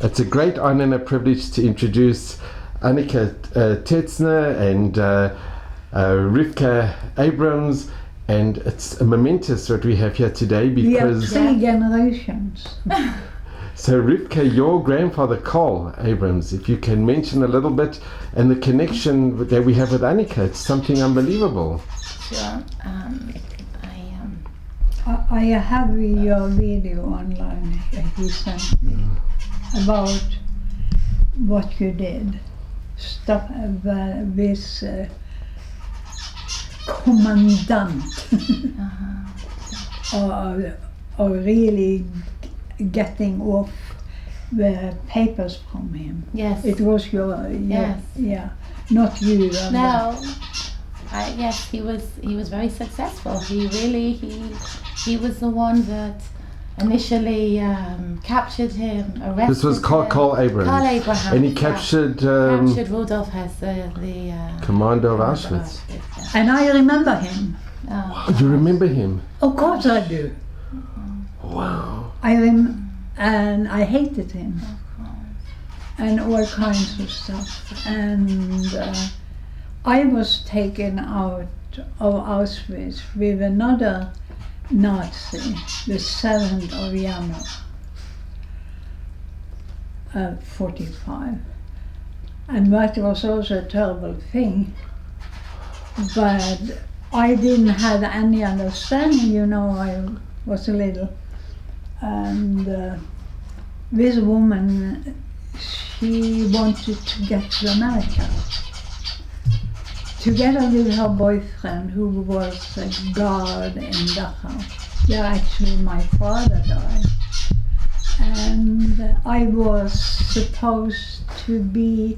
It's a great honor and a privilege to introduce Annika Tetzner and Rivka Abrahams, and it's momentous what we have here today because we have 3 generations. So Rivka, your grandfather Carl Abrahams, if you can mention a little bit, and the connection that we have with Annika, it's something unbelievable. Sure. I have your video online that you sent me about what you did. Stuff with commandant or really getting off the papers from him. Yes. It was your yes. Yeah, not you. No. Yes, he was very successful. He was the one that initially captured him, arrested This was Carl Abrahams. Carl Abrahams. And he captured Rudolf Hess, the commander of Auschwitz. Yeah. And I remember him. Oh, you remember him? Of course I do. Wow. And I hated him. And all kinds of stuff. And I was taken out of Auschwitz with another Nazi, the 7th of January, 45. And that was also a terrible thing. But I didn't have any understanding, you know, I was a little. And this woman, she wanted to get to America. Together with her boyfriend, who was a guard in Dachau. Yeah, actually my father died. And I was supposed to be,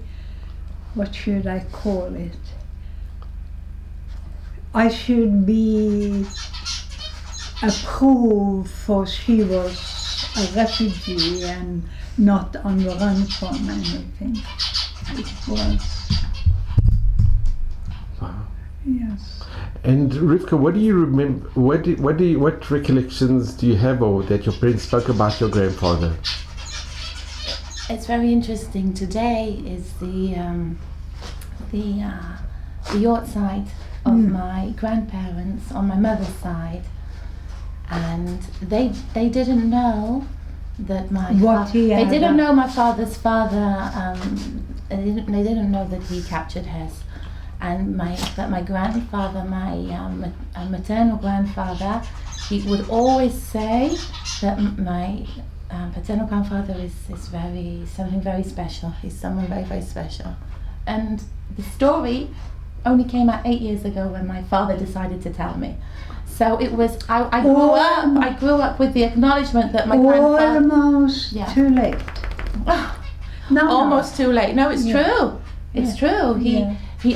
what should I call it? I should be approved, for she was a refugee and not on the run from anything. It was. Wow. Yes. And Rivka, what do you remember? What recollections do you have, or that your parents spoke about your grandfather? It's very interesting. Today is the yacht side of my grandparents on my mother's side, and they didn't know that they didn't know my father's father. They didn't know that he captured Hess. And my grandfather, my maternal grandfather, he would always say that my paternal grandfather is something very special. He's someone very, very special. And the story only came out 8 years ago when my father decided to tell me. So it was I grew up with the acknowledgement that my grandfather almost too late. Almost too late. No, it's true. It's true. He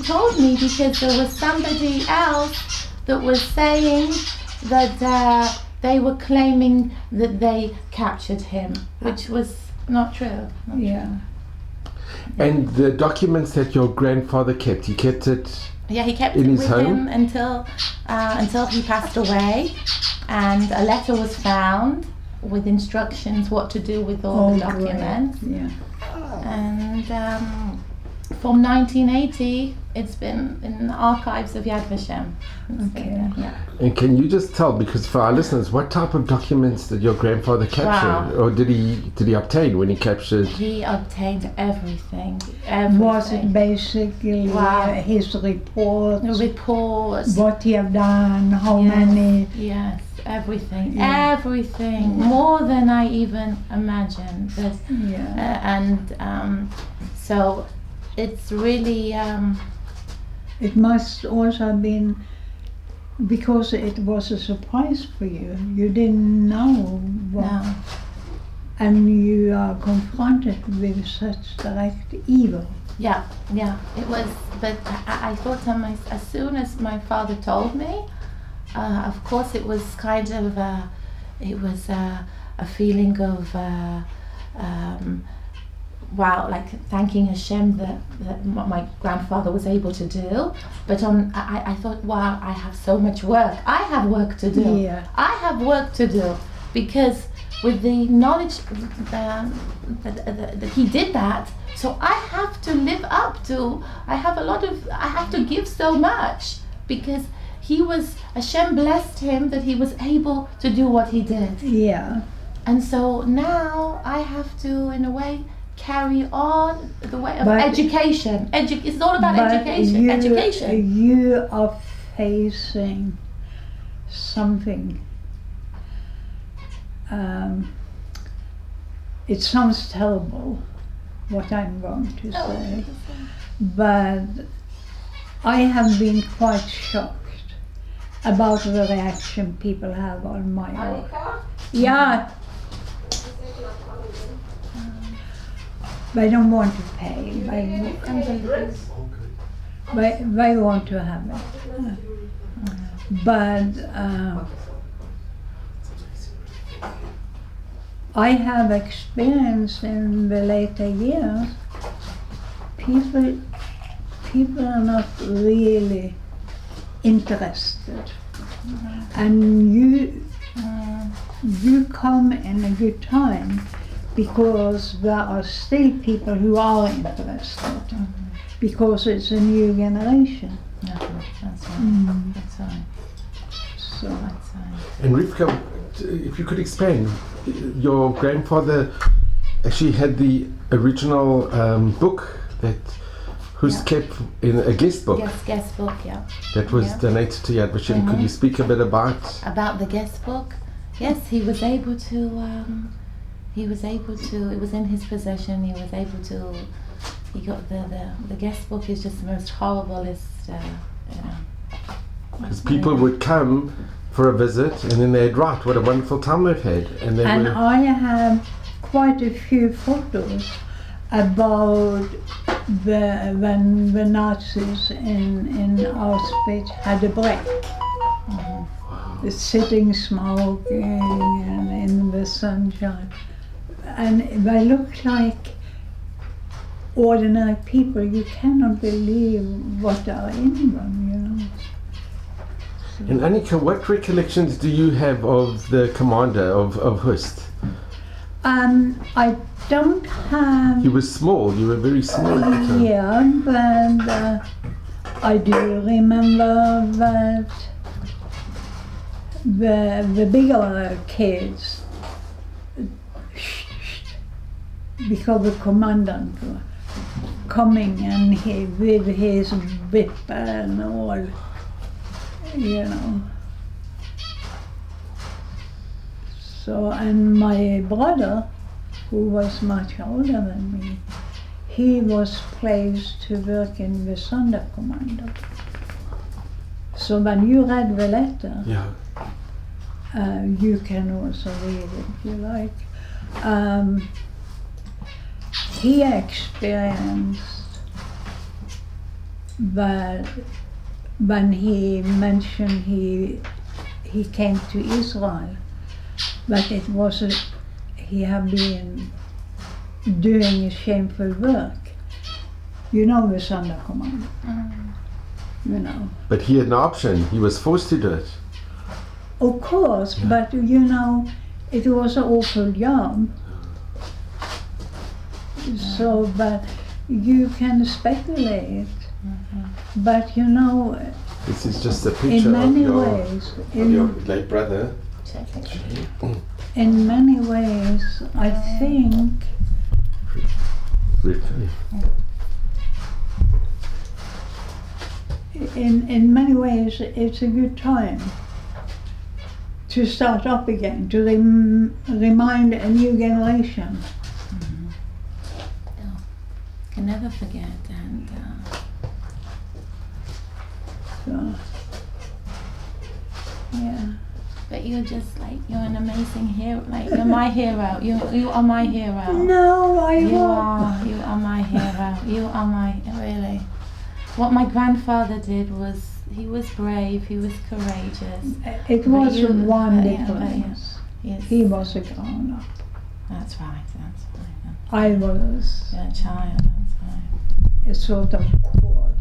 told me because there was somebody else that was saying that they were claiming that they captured him, which was not true. Not true. And the documents that your grandfather kept, he kept it. Yeah, he kept in it his with home? him until he passed away, and a letter was found with instructions what to do with all the documents. Great. Yeah. And from 1980, it's been in the archives of Yad Vashem. Okay. Yeah. And can you just tell, because for our listeners, what type of documents did your grandfather capture, or did he obtain when he captured? He obtained everything. Was it basically his report? The reports. What he have done? How many? Yes, everything. Yeah. Everything. More than I even imagined. So it's really. It must also have been because it was a surprise for you. You didn't know what. No. And you are confronted with such direct evil. Yeah, it was, but I thought as soon as my father told me, of course it was kind of, a feeling of, wow, like thanking Hashem that what my grandfather was able to do. But I thought, wow, I have so much work. I have work to do. Yeah. I have work to do because with the knowledge that he did that. So I have to live up to, I have to give so much, because Hashem blessed him that he was able to do what he did. Yeah. And so now I have to, in a way, carry on the way of education. It's all about education. Education. You are facing something. It sounds terrible, what I'm going to say, but I have been quite shocked about the reaction people have on my art. Yeah. They don't want to pay. They want to have it. But I have experienced in the later years, people are not really interested, and you come in a good time, because there are still people who are interested, because it's a new generation. Yeah, that's right. That's right. So that's right. And Rivka, if you could expand, your grandfather actually had the original book that kept in a guest book. Yes, guest book, yeah. That was donated to Yad Vashem. Could you speak a bit about the guest book? Yes, he was able to. It was in his possession. He was able to. He got the guest book is just the most horriblest. Because people would come for a visit, and then they'd write what a wonderful time they've had, and I have quite a few photos about when the Nazis in Auschwitz had a break, sitting smoking and in the sunshine, and they look like ordinary people. You cannot believe what are in them, you know. And Annika, what recollections do you have of the commander of Hust? I don't have. He was small. You were very small at the time. Yeah, but I do remember that the bigger kids, because the commandant was coming, and he with his whip and all, you know. So, and my brother, who was much older than me, he was placed to work in the Sonderkommando. So when you read the letter, you can also read it if you like. He experienced that when he mentioned he came to Israel, but it was he had been doing a shameful work. You know the Sonderkommando. You know. But he had an option. He was forced to do it. Of course, but you know, it was an awful job. So, but you can speculate. But you know, this is just a picture in many of ways, your late brother. In many ways, I think in many ways it's a good time to start up again, to remind a new generation. Can never forget, and so, yeah. But you're just like, you're an amazing hero. Like, you're my hero. You are my hero. No, You are my hero. You are my, really. What my grandfather did was, he was brave. He was courageous. It was one difference. Yes. He was a grown up. That's right. I was a child. That's right. A sort of quad.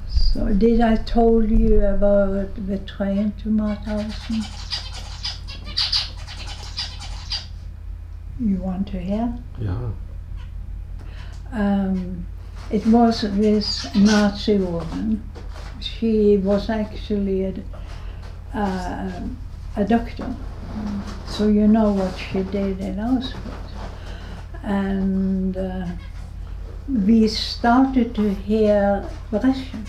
So did I told you about the train to Mauthausen? You want to hear? Yeah. It was this Nazi woman. She was actually a doctor, so you know what she did in Auschwitz. And we started to hear Russian.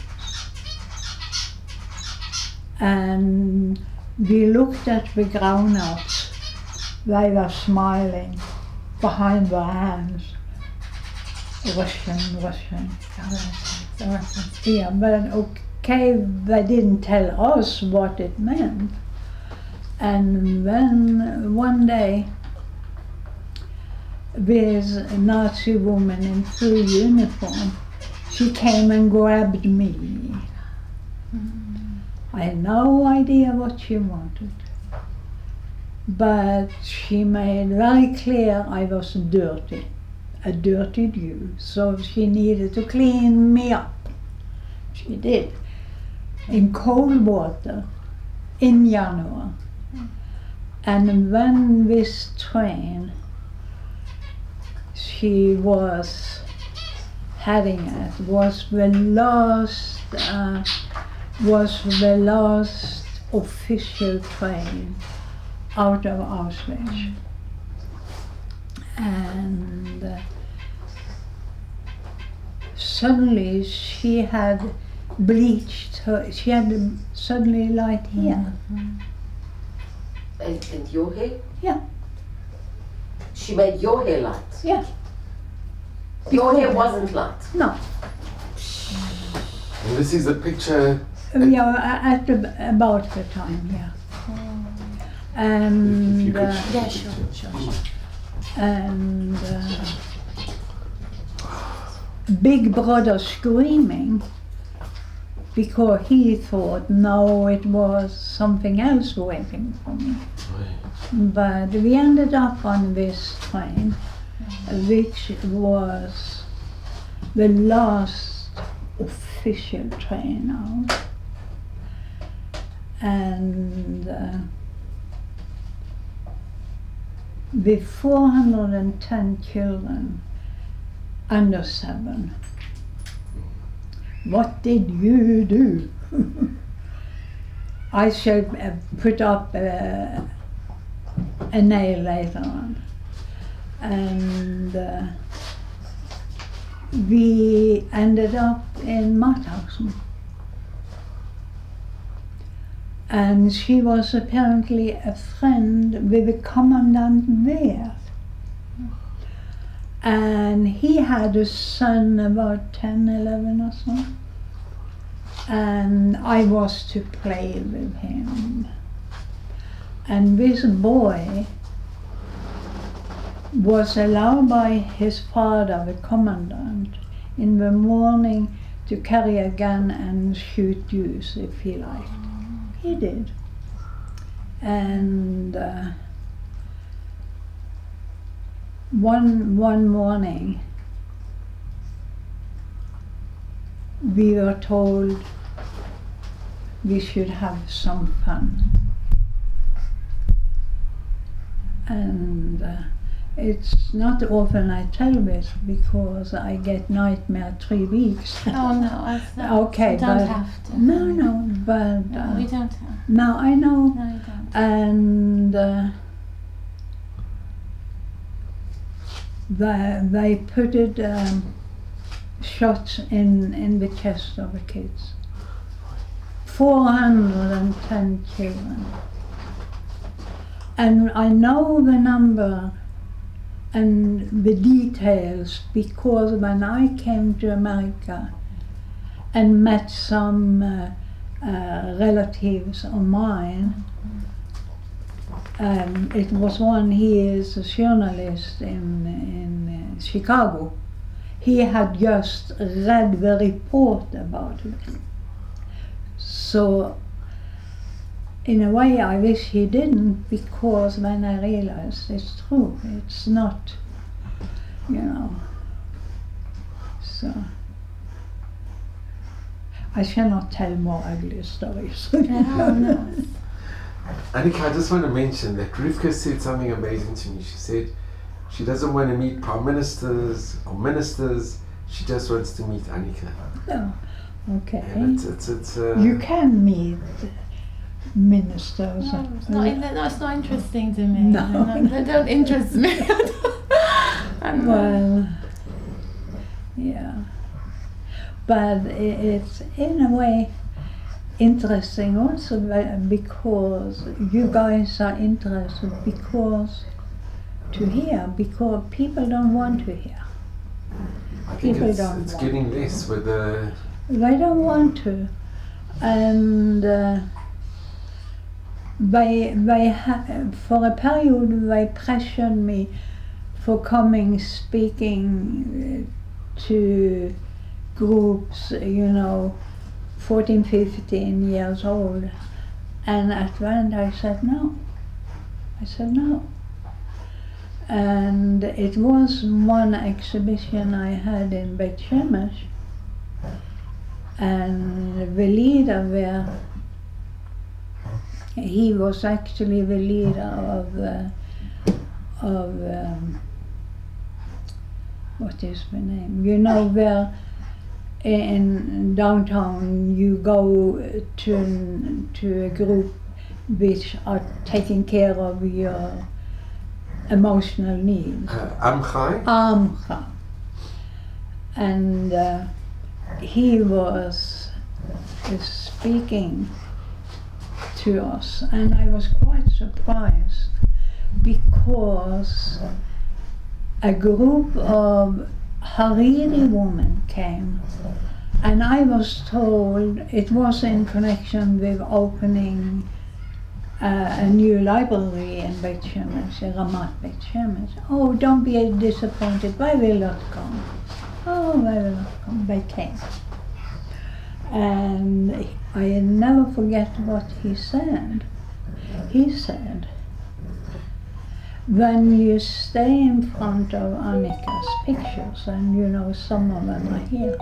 And we looked at the grown-ups. They were smiling behind their hands. Russian. Yeah, but okay, they didn't tell us what it meant. And then one day, this Nazi woman in full uniform, she came and grabbed me. I had no idea what she wanted, but she made very clear I was dirty, a dirty Jew, so she needed to clean me up. She did, in cold water, in January. And when this train she was heading at was the last official train out of Auschwitz. And suddenly she had bleached her, she had suddenly light hair. And your hair? Yeah. She made your hair light? Yeah. Your hair wasn't light? No. And this is a picture. Yeah, at about the time, yeah. And If you could Yeah, sure. and Big Brother screaming because he thought no, it was something else waiting for me. But we ended up on this train, which was the last official train out. And with 410 children under 7. What did you do? I should put up a nail later on. And we ended up in Mauthausen. And she was apparently a friend with the commandant there. And he had a son about 10, 11 or so. And I was to play with him. And this boy was allowed by his father, the commandant, in the morning to carry a gun and shoot Jews if he liked. He did. And one morning we were told we should have some fun. And it's not often I tell this because I get nightmare 3 weeks. Oh no, it's not. Okay, you don't but have to. no, but No, we don't have. now I know. No, you don't. And they put it shots in the chest of the kids. 410 children. And I know the number and the details because when I came to America and met some relatives of mine, it was one, he is a journalist in Chicago. He had just read the report about it. So in a way I wish he didn't, because when I realized it's true, it's not, you know. So I shall not tell more ugly stories. No. Annika, I just want to mention that Rivka said something amazing to me. She said, She doesn't want to meet prime ministers or ministers. She just wants to meet Annika. Oh, okay. And it's You can meet ministers. No, it's not interesting to me. No. They don't interest me. Well, yeah. But it's in a way interesting also because you guys are interested because people don't want to hear. I think People it's don't getting less with the. They don't want to, and for a period they pressured me for coming speaking to groups, 14, 15 years old, and at the end I said no. And it was one exhibition I had in Beit Shemesh, and the leader there, he was actually the leader of what is the name? Where in downtown you go to a group which are taking care of your emotional needs. Amchai? And he was speaking to us, and I was quite surprised because a group of Haredi women came, and I was told it was in connection with opening a new library in Beit Shemesh, Ramat Beit Shemesh. Oh, don't be disappointed, they will not come. Oh, they will not come. They came. And I never forget what he said. He said, when you stay in front of Annika's pictures, and some of them are here,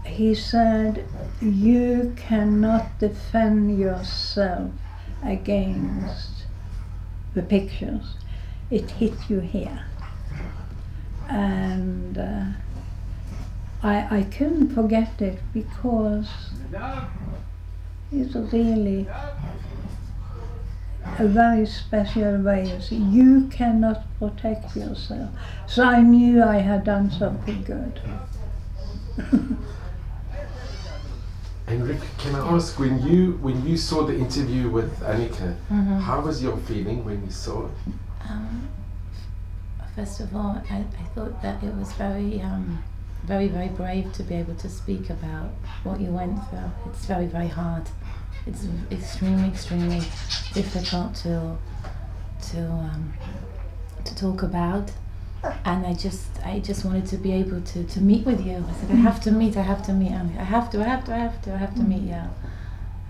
he said, you cannot defend yourself against the pictures. It hit you here. And I couldn't forget it because it's really a very special way. You cannot protect yourself. So I knew I had done something good. And Rick, can I ask, when you saw the interview with Annika, how was your feeling when you saw it? First of all, I thought that it was very, very, very brave to be able to speak about what you went through. It's very, very hard. It's extremely, extremely difficult to talk about. And I just wanted to be able to meet with you. I said, I have to meet Annika. I have to meet you.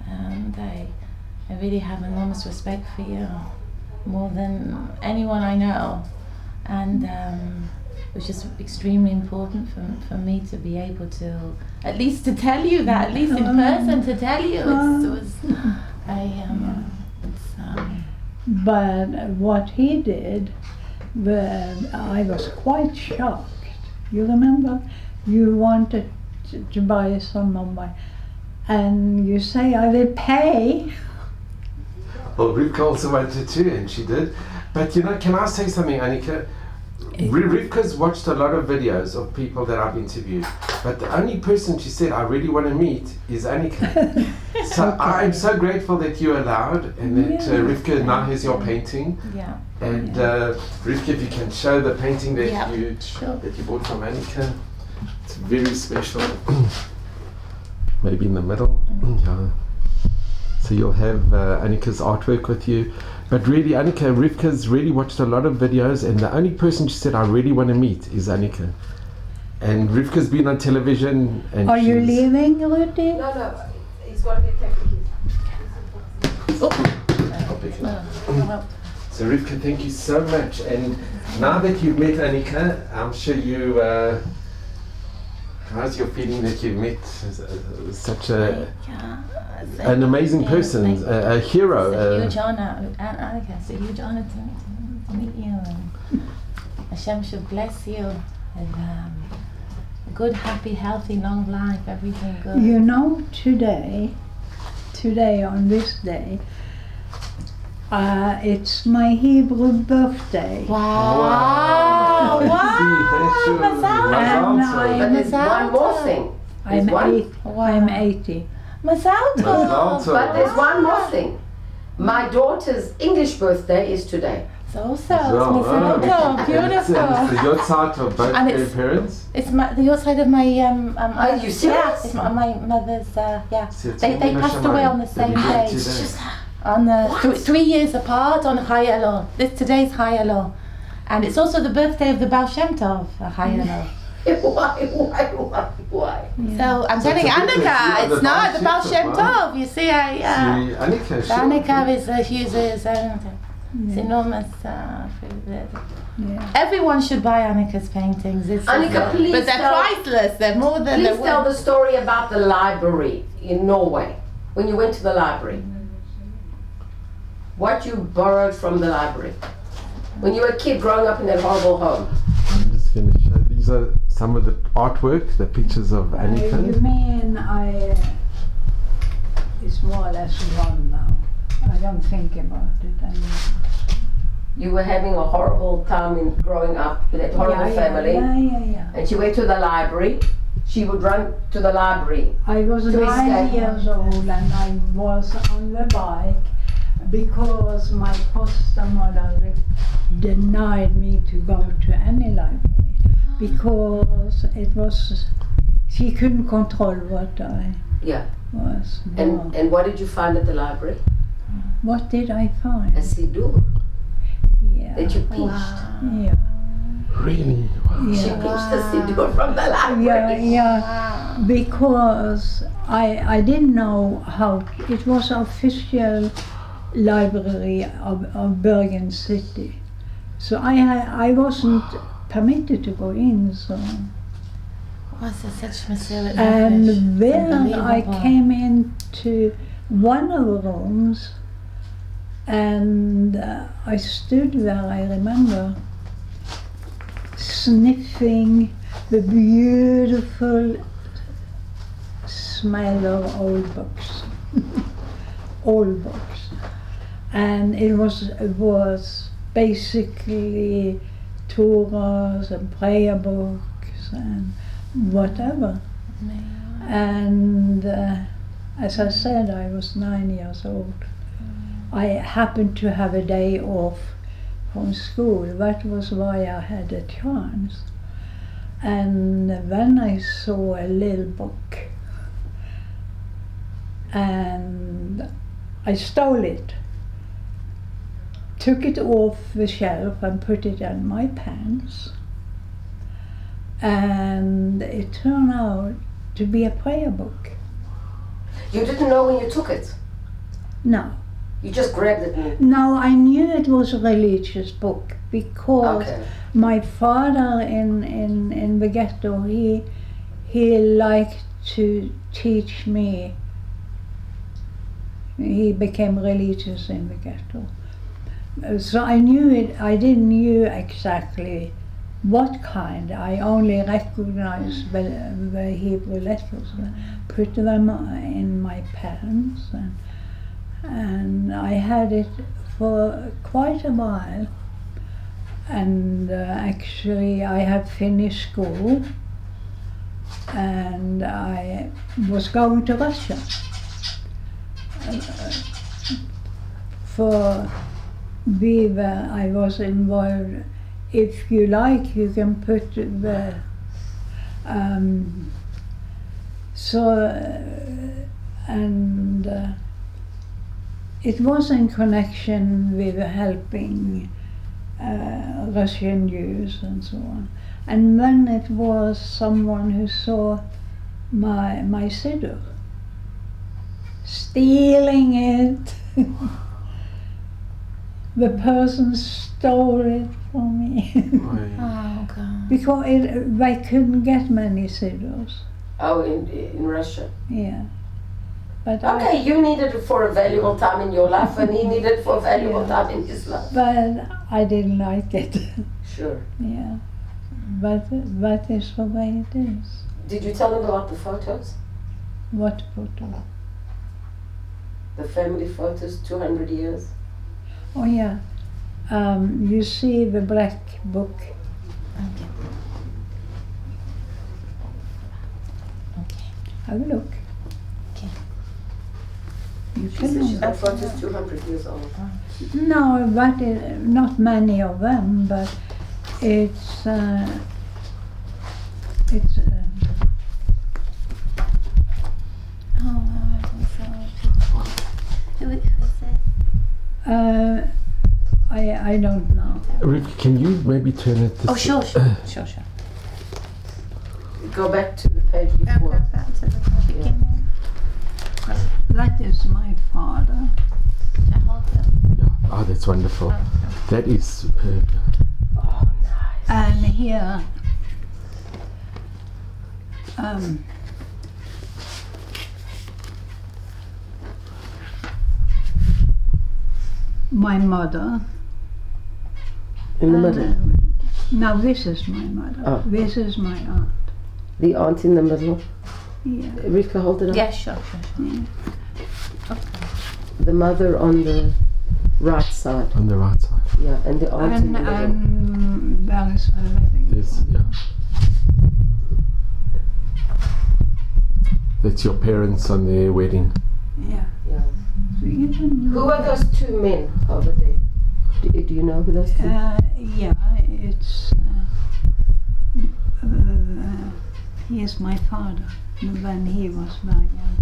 And I really have enormous respect for you, more than anyone I know. And it was just extremely important for me to be able to, at least to tell you that, at least in person, to tell you. But what he did, I was quite shocked. You remember? You wanted to buy some of my, and you say, I will pay. Well, Rivka also wanted to, and she did. But can I say something, Annika? Rivka's watched a lot of videos of people that I've interviewed, but the only person she said I really want to meet is Annika. So okay. I'm so grateful that you allowed, and that Rivka now has your painting. Yeah. And Rivka, if you can show the painting that sure. that you bought from Annika, it's very special. Maybe in the middle. Yeah. So you'll have Annika's artwork with you. But really, Annika, Rivka's really watched a lot of videos, and the only person she said I really want to meet is Annika. And Rivka's been on television. And are you leaving, Rudy? No, he's got to get taken. So Rivka, thank you so much. And now that you've met Annika, I'm sure you. How's your feeling that you've met such an amazing person, a hero? It's a huge honor, Annika. It's a huge honor to meet you. Hashem should bless you and a good, happy, healthy, long life, everything good. You know, today on this day, it's my Hebrew birthday. Wow! Wow! But there's one more thing. I'm 80. Mazal tov! But there's one more thing. My daughter's English birthday is today. So, Mazal tov! Beautiful! It's your side of both And their it's- parents? It's your side of my Are you serious? Yeah, it's my mother's. Yeah, So it's they all passed away on the same day. today. On the 3 years apart on Chai Elo. Today's Chai Elo, and it's also the birthday of the Baal Shem Tov, Chai Elo. Why? So I'm telling it's a bit Annika, the it's not the Baal Baal Shem Shem Tov. You see, See, Annika, sure. Annika is enormous. Yeah. Everyone should buy Annika's paintings. It's Annika, please but they're tell- priceless. They're more than Please they're tell worth. the story about the library in Norway. When you went to the library. What you borrowed from the library. When you were a kid growing up in that horrible home. I'm just going to show. These are some of the artwork, the pictures of You Annika. mean it's more or less gone now. I don't think about it anymore. You were having a horrible time in growing up with that horrible family. Yeah. And she went to the library. She would run to the library. I was To 9 escape. years old and I was on the bike because my foster mother denied me to go to any library because she couldn't control what I Yeah. was doing. And what did you find at the library? What did I find? A siddur Yeah. that you pinched. Yeah. Really? Wow. She Yeah. pinched the siddur from the library. Yeah, because I didn't know how it was official library of Bergen City, so I wasn't permitted to go in. So What's such Messiah? and when I Unbelievable. came into one of the rooms, and I stood there, I remember sniffing the beautiful smell of old books, old books, and it was basically Torahs and prayer books and whatever. And as I said, I was 9 years old. I happened to have a day off from school. That was why I had a chance. And then I saw a little book and I stole it, took it off the shelf and put it in my pants, and it turned out to be a prayer book. You didn't know when you took it. No, You just grabbed it and no, I knew it was a religious book because okay. my father in the ghetto, he liked to teach me. He became religious in the ghetto. So I knew it, I didn't know exactly what kind. I only recognized the Hebrew letters, put them in my pants, and I had it for quite a while. And actually I had finished school and I was going to Russia for Viva. I was involved. If you like, you can put the it was in connection with helping Russian Jews and so on. And then it was someone who saw my siddur, stealing it. The person stole it from me Oh God. because they couldn't get many siddurs. Oh, in Russia. Yeah, but Okay, you needed it for a valuable time in your life, and he needed it for a valuable Yeah. time in his life. but I didn't like it. Sure. Yeah, but that is the way it is. Did you tell him about the photos? What photo? The family photos, 200 years? Oh yeah, you see the black book. Okay. Okay. Have a look. Okay. You She can said look. that photo's 200 years old. No, but not many of them, but it's Oh, who is it? I don't know. Rivka, can you maybe turn it this Oh, way? sure. Go back to the page before. Back to the beginning. That is my father. I hold it. Yeah. Oh, that's wonderful. That is superb. Oh, nice. And here, my mother. In the middle. Now this is my mother. Oh. This is my aunt. The aunt in the middle. Yeah. Rivka, hold it up. Yeah, sure. The mother on the right side. On the right side. Yeah, and the aunt in the middle. And there is a wedding. Yes, yeah. That's your parents on their wedding. Yeah. Yeah. So you can Who are those two men over there? Do you know who those two? yeah, it's he is my father when he was very young.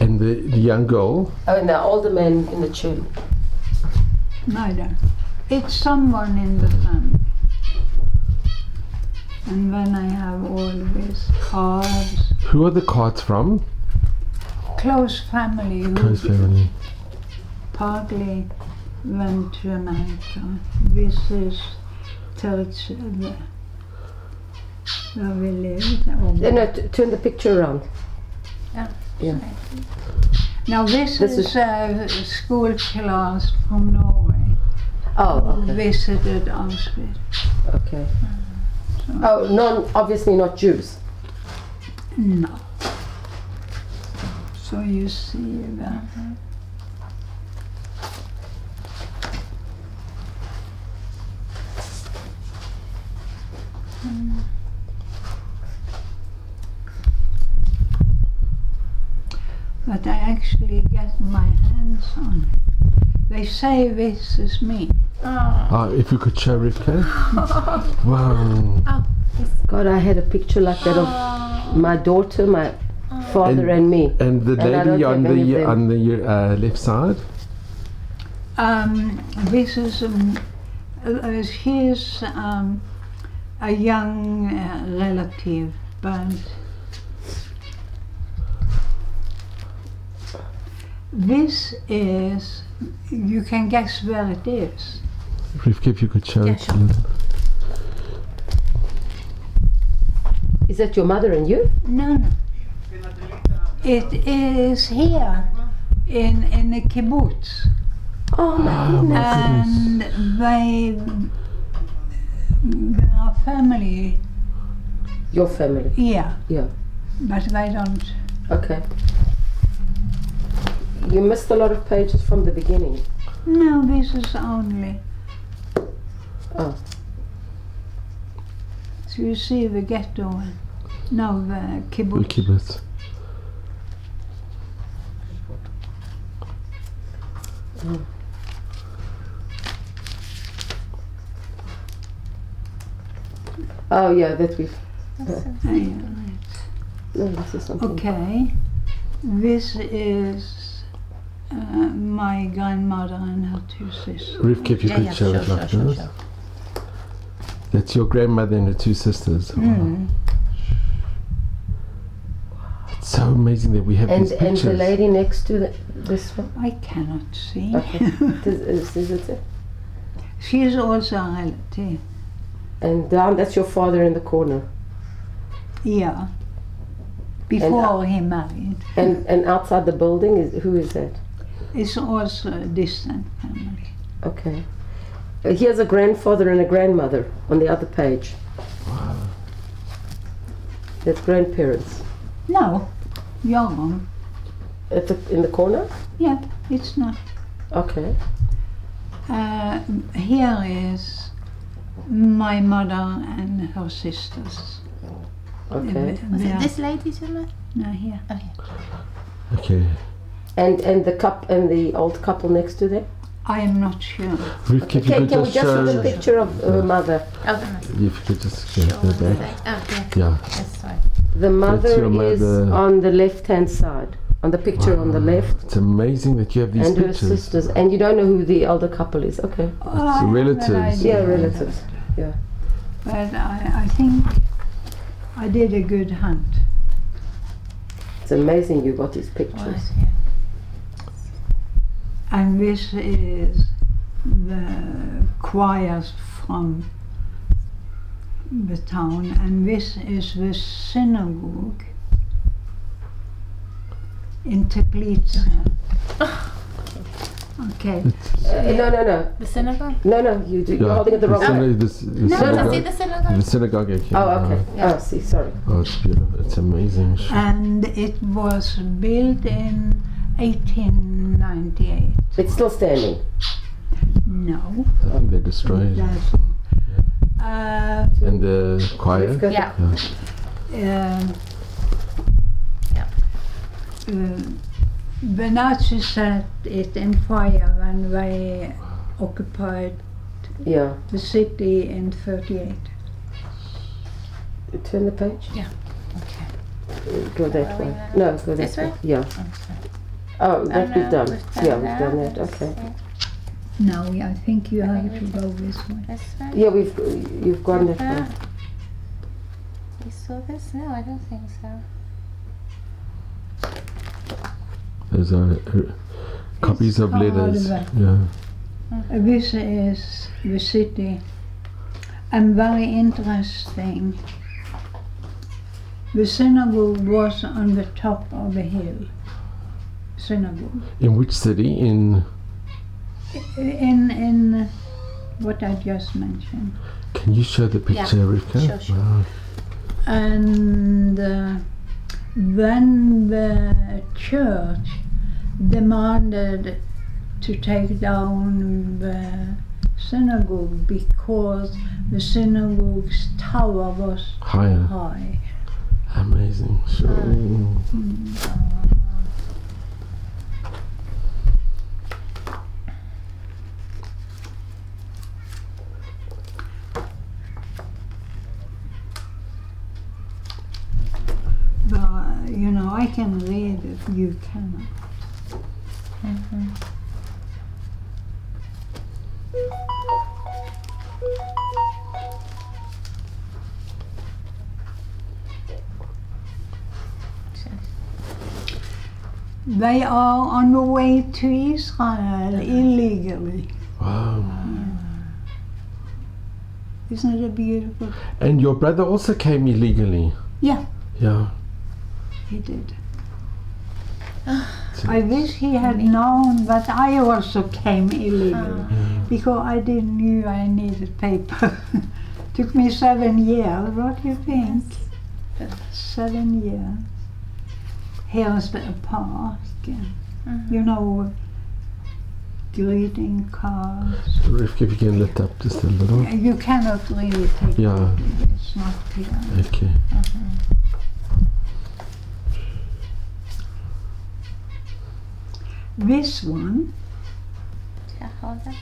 And the young girl, Oh, and the older man in the church. Neither. It's someone in the family. And then I have all these cards. who are the cards from? Close family who Close family. partly went to America. This is Tetzner, where we lived. No, turn the picture around. Yeah. Now this This is a school class from Norway Oh, who okay. visited Auschwitz. Okay. Oh, obviously not Jews. No. So you see that. But I actually get my hands on it. They say this is me. If you could show Rivka. Wow. God, I had a picture like that of my daughter, my father, and me. And the And I lady don't on have any of them. the left side. This is he's a young relative, but this is, you can guess where it is. Rivka, if you could show Yeah, it. sure. Is that your mother and you? No. It is here in the kibbutz. Oh my goodness. And they are family, Your family. yeah, Yeah. but they don't. Okay. You missed a lot of pages from the beginning. No, this is only. Oh. So you see the ghetto, no, the The kibbutz. kibbutz. Oh yeah, that we. Yeah. No, this is something. Okay, this is my grandmother and her two sisters. Rivka, if you could show it like this. That's your grandmother and her two sisters. Mm. It's so amazing that we have these And pictures. the lady next to this one. I cannot see. Okay. Is it? She is also a relative. And down, that's your father in the corner. Yeah. Before he married. And outside the building, who is that? It's also a distant family. Okay. Here's a grandfather and a grandmother on the other page. Wow. That's grandparents. No, you're wrong. In the corner? Yeah, it's not. Okay. Here is my mother and her sisters. Okay. Was it this lady's mother? No, here. Okay. And the old couple next to them? I am not sure. Rivka, if you Okay, could can we just just show... see the picture of her mother? Oh, the mother. If you could just show the back. Oh, yes. Yeah. Yes, sorry. The mother your is mother. on the left-hand side. On the picture on the left. It's amazing that you have these And her pictures. sisters. And you don't know who the elder couple is. Okay. I have relatives. an idea. Yeah, relatives. Yeah. But I think I did a good hunt. It's amazing you got these Right, pictures. yeah. And this is the choirs from the town, and this is the synagogue in Tetzner. Okay. No. The synagogue? No, you're holding it the wrong way. The No, synagogue. see the synagogue? The synagogue. Okay. Oh, okay. Yeah. Oh, see, sorry. Oh, it's beautiful. It's amazing. And it was built in 1898. It's still standing. No, I think they destroyed it. that's And the choir. Rivka? Yeah. the Nazis set it in fire when they occupied Yeah. the city in 38. Turn the page. Yeah. Okay. Go that Are we way. there? No, go that This way? Yeah. Oh, sorry. Oh, that we've done. We've Yeah, we've done that. Let's Okay. see. No, I think you I have think to we go this way. This way? Yeah, you've gone that way. You saw this? No, I don't think so. There's copies of part letters. of it. Yeah. This is the city, and very interesting. The synagogue was on the top of the hill. Synagogue. In which city? In. In what I just mentioned. Can you show the picture, Rivka? Sure. Wow. And when the church demanded to take down the synagogue because the synagogue's tower was Higher. high. Amazing. Sure. But you know, I can read it, you cannot. They are on the way to Israel illegally. Wow. Isn't it beautiful? And your brother also came illegally. Yeah, Yeah. he did. I wish he had known, but I also came illegally because I didn't knew I needed paper. Took me 7 years. What do you think? 7 years. Here's the park. You know, greeting cards. Rivka, if you can lift up just a little. You cannot really take Yeah. it. It's not clear. Okay. This one Yeah, hold on.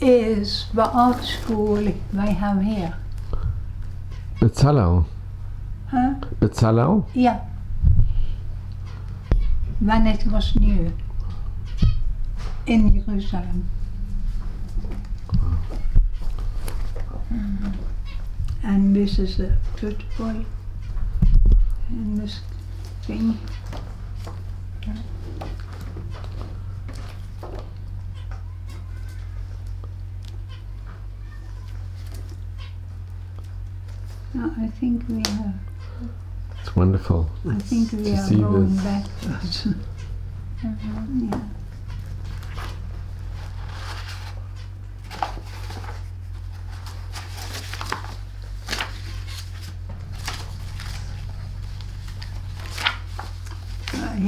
is the art school they have here. Bezalel. Huh? Bezalel? Yeah. When it was new in Jerusalem. And this is a football and this thing. No, I think we have. It's wonderful. I think we to are see going this. backwards. Yeah.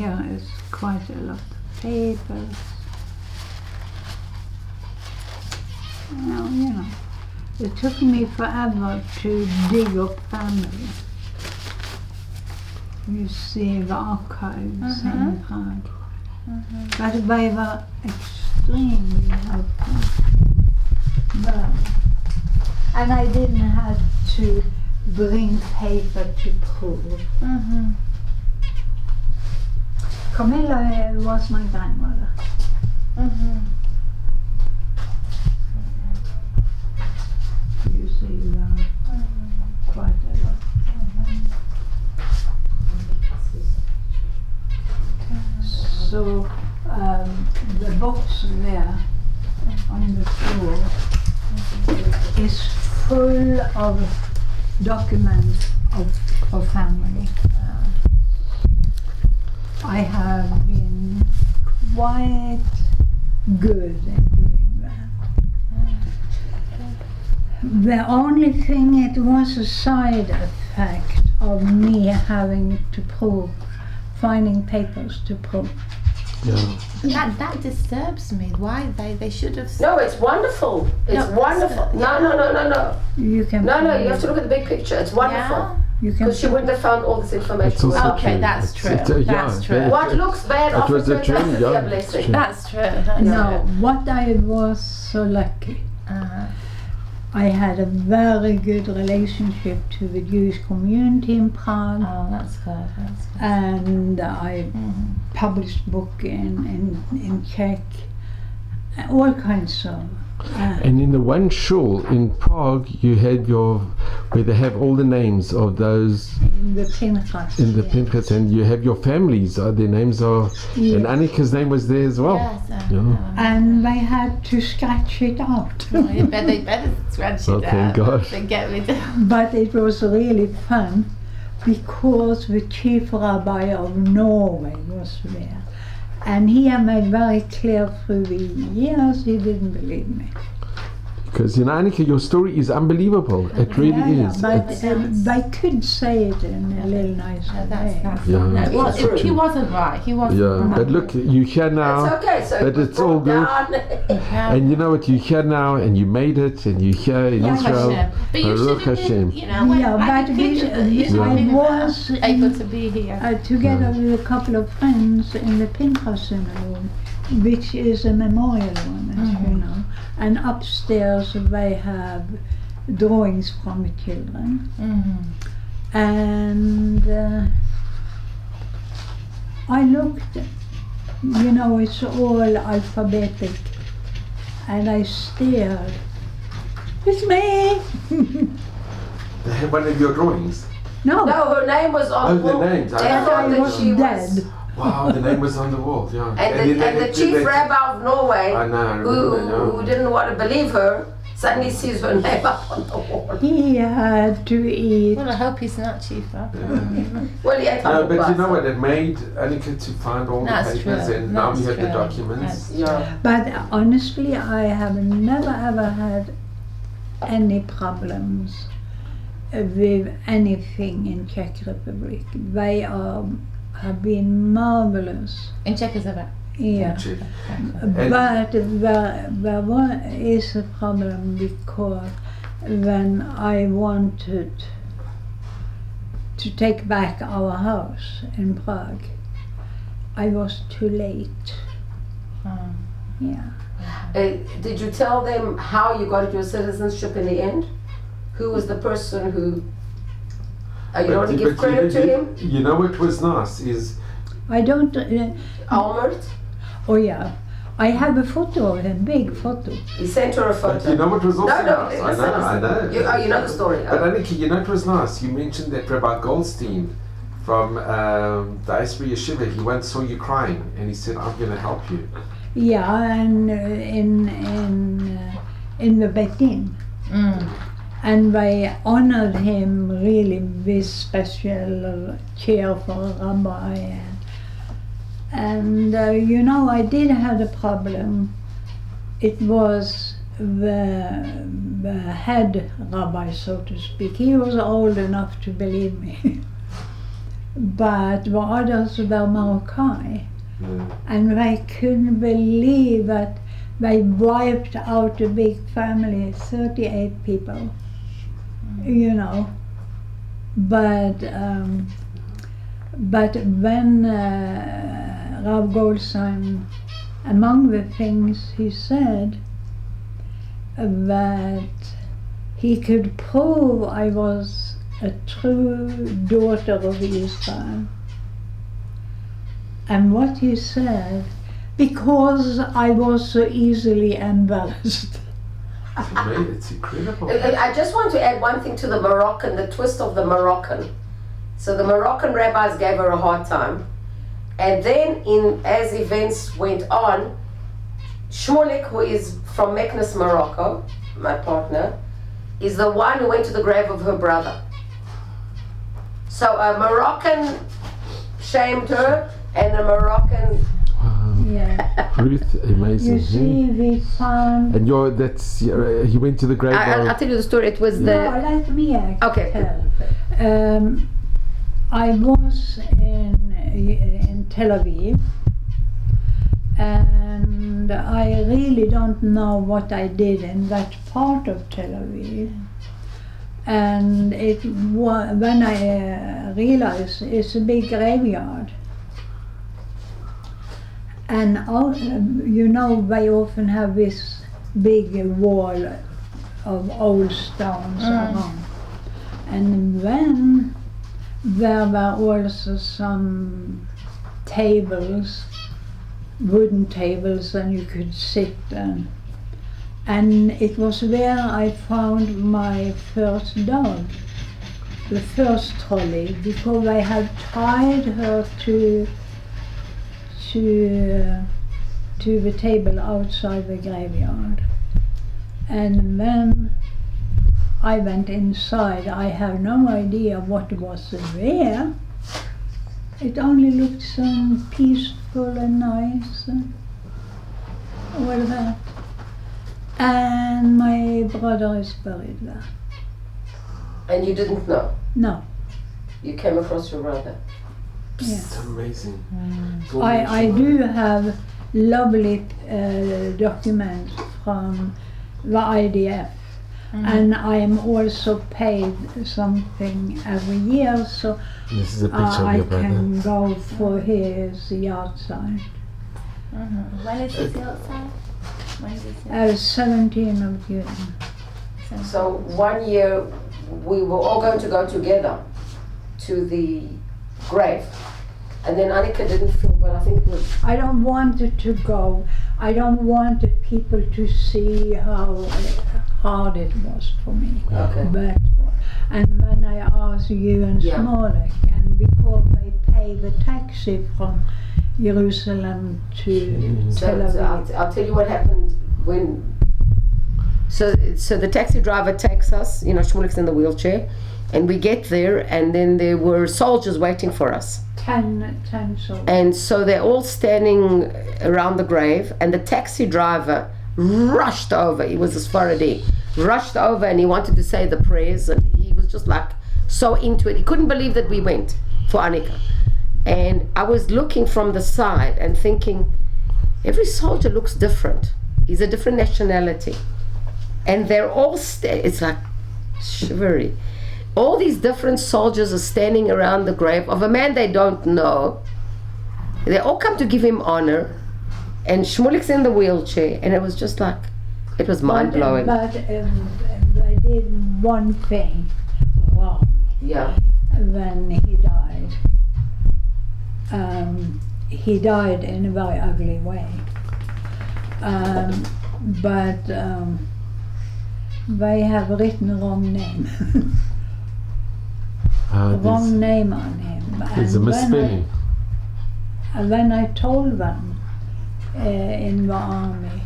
here is quite a lot of papers. Well, you know, it took me forever to dig up family. You see the archives in Prague. But they were extremely helpful. No. And I didn't have to bring paper to prove. Camilla was my grandmother. You see quite a lot. So the box there on the floor is full of documents of family. I have been quite good at doing that. The only thing, it was a side effect of me having to prove, finding papers to prove. Yeah. That disturbs me. Why they should have. No, it's wonderful. It's wonderful. No. You can. No, you have to look at the big picture. It's wonderful. Yeah. You can. Because she wouldn't have found all this information. It's also Okay, true. that's true. That's true. What looks bad It often was a turns out dream, to be yeah, a blessing. it's true. That's true. That's No, what I was so lucky. I had a very good relationship to the Jewish community in Prague. Oh, that's good. That's good. And I published book in Czech, all kinds of. And in the one shul in Prague, you had where they have all the names of those in the Pinchas. in the Pinchas, and you have your families. Their names are, and Annika's name was there as well. Yes, And they had to scratch it out. They better scratch it Oh, thank out. God. They get rid of. But it was really fun because the chief rabbi of Norway was there. And he had made very clear through the years he didn't believe me. Because, Annika, your story is unbelievable. It really is. But It's- they could say it in a little nicer way. Yeah. No, he wasn't right. He wasn't Yeah, right. but look, you here now. It's okay, so But it's all good. And you know what, you're here now, and you made it, and you're here in Baruch Israel. Hashem. But you Baruch should have Hashem. been, you know, when Yeah, I but think I was able to be here. together with a couple of friends in the Pinchas synagogue, which is a memorial one, as you know. And upstairs they have drawings from the children. And I looked, it's all alphabetic, and I stared. It's me! They have one of your drawings. No, No, her name was on the the wall. names. They I thought I that was she dead. was. Wow, the name was on the wall, yeah. And the chief rabbi of Norway, I know, I remember, who didn't want to believe her, suddenly sees her name up on the wall. He had to eat. Well, I hope he's not chief. Well, he had No, but you bus. know what? It made Annika to find all That's the papers, true. and now we That's have the true. documents. Yeah. But honestly, I have never ever had any problems with anything in Czech Republic. They have been marvelous. In Czechoslovakia. Yeah. Check. But there is a problem because when I wanted to take back our house in Prague, I was too late. Yeah. Did you tell them how you got your citizenship in the end? Who was the person who? You don't want to give credit to him? You know what was nice is I don't. Almert? Oh yeah, I have a photo of him, big photo. He sent her a but photo. you know what was also No, nice? listen, I know. You know the story. But Annika, you know what was nice? You mentioned that Rabbi Goldstein from the Eisber Yeshiva, he once saw you crying and he said, I'm going to help you. Yeah, and in the Beit Din. And they honored him really with special chair for a rabbi. And I did have a problem. It was the head rabbi, so to speak. He was old enough to believe me. but the others were Moroccan. And they couldn't believe that they wiped out a big family, 38 people, you know. But when Rav Goldstein, among the things he said, that he could prove I was a true daughter of Israel. And what he said, because I was so easily embarrassed. It's incredible. I just want to add one thing to the Moroccan, the twist of the Moroccan. So the Moroccan rabbis gave her a hard time. And then as events went on, Shmulik, who is from Meknes, Morocco, my partner, is the one who went to the grave of her brother. So a Moroccan shamed her, and a Moroccan... Yeah. Ruth, amazing. You see, we found... And you went to the grave. I'll tell you the story. It was the... No, let me Okay. tell. I was in Tel Aviv, and I really don't know what I did in that part of Tel Aviv. And when I realized it's a big graveyard. And you know, they often have this big wall of old stones around. And then there were also some tables, wooden tables, and you could sit and it was there I found my first dog, the first trolley, because I had tied her to the table outside the graveyard. And then I went inside. I have no idea what was there. It only looked so peaceful and nice and all that. And my brother is buried there. And you didn't know? No. You came across your brother? Yeah. It's amazing. I do have lovely documents from the IDF. And I am also paid something every year, so This is a picture of I your brother. can go for his yahrzeit. When is this outside? When is this? 17 of June. So 1 year we were all going to go together to the grave. And then Annika didn't feel well. I think it was... I don't want it to go. I don't want the people to see how hard it was for me. Okay. But, and when I asked you and Yeah. Smolek, and because they pay the taxi from Jerusalem to Tel Aviv. I'll tell you what happened when... So the taxi driver takes us, you know, Shmulek's in the wheelchair, and we get there, and then there were soldiers waiting for us. 10 soldiers. And so they're all standing around the grave, and the taxi driver rushed over. He was a Sephardi. Rushed over, and he wanted to say the prayers, and he was just like so into it. He couldn't believe that we went for Annika. And I was looking from the side and thinking, every soldier looks different. He's a different nationality. And they're all, it's like shivery. All these different soldiers are standing around the grave of a man they don't know. They all come to give him honor. And Shmulek's in the wheelchair. And it was just like, it was mind-blowing. But I did one thing wrong. Yeah. When he died. He died in a very ugly way. But they have written the wrong name. Wrong name on him. There's a misspelling. When I told them in the army,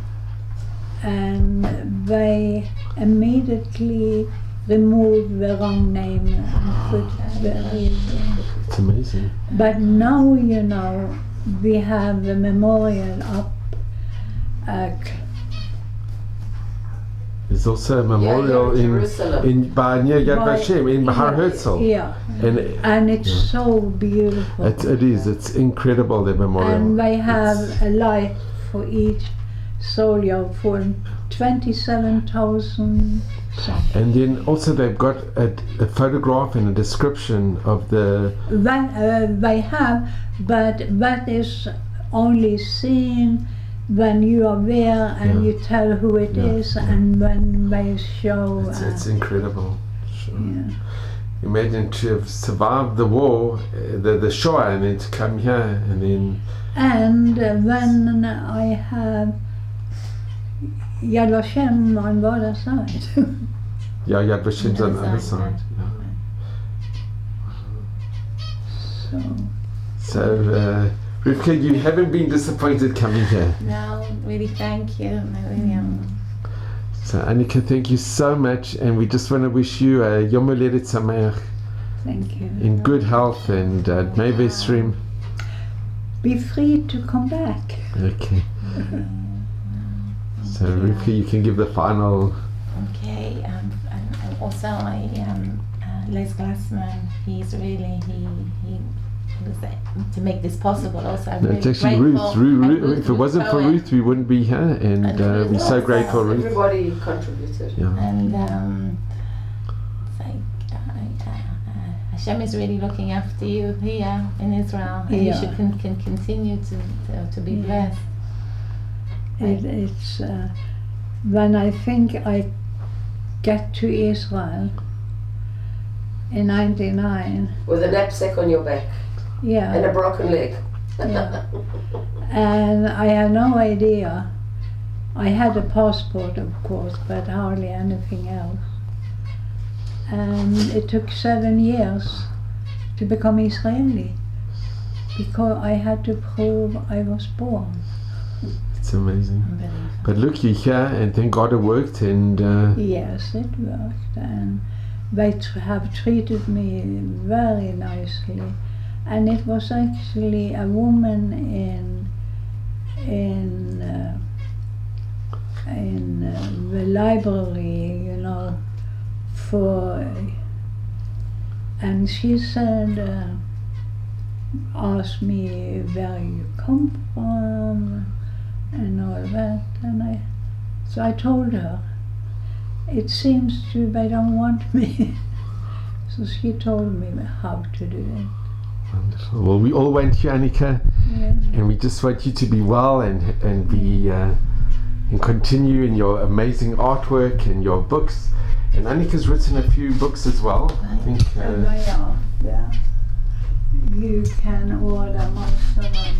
and they immediately removed the wrong name and put the real name. It's amazing. But now, you know, we have the memorial up. There's There's also a memorial in in Jerusalem. by near Yad By- Vashem in Har Herzl. Yeah, and it's so beautiful. It is. It's incredible, the memorial. And they have It's- a light for each soldier for 27,000 something. and then also they've got a photograph and a description of the. They have, but that is only seen when you are there and Yeah. you tell who it is, Yeah. and when they show. It's incredible. Sure. Yeah. Imagine to have survived the war, the Shoah, and then to come here and then. And then I have Yad Vashem on the other side. Yeah, Yad Vashem's on the other side, side. Yeah. So So, Rivka, you haven't been disappointed coming here. No, really, thank you. I really am. So, Annika, thank you so much, and we just want to wish you a Yom Holedet Sameach thank you. in good health and May Vesrim. Be free to come back. Okay. So, Rivka, you can give the final. Okay, and also Les Glassman, he's really, he was there to make this possible also. I'm No, really it's actually grateful. Ruth. If it wasn't for Cohen. Ruth, we wouldn't be here, and And we're Ruth so was, grateful, Ruth. Everybody contributed. Yeah. And it's like Hashem is really looking after you here in Israel, and you Yeah. should can continue to be Yeah. blessed. It's when I think I get to Israel in '99. With a knapsack on your back and Yeah, a broken leg. yeah. And I had no idea. I had a passport, of course, but hardly anything else. And it took 7 years to become Israeli because I had to prove I was born. It's amazing. Unbelievable. But look, you're here, and thank God it worked, and Yes, it worked, and they have treated me very nicely. And it was actually a woman in the library, you know, and she said, asked me where you come from and all that, and so I told her. It seems to they don't want me. So she told me how to do it. wonderful. Well, we all want you, Annika, Yeah. and we just want you to be well and be and continue in your amazing artwork and your books. And Annika's written a few books as well. I think. And they are there. You can order most of them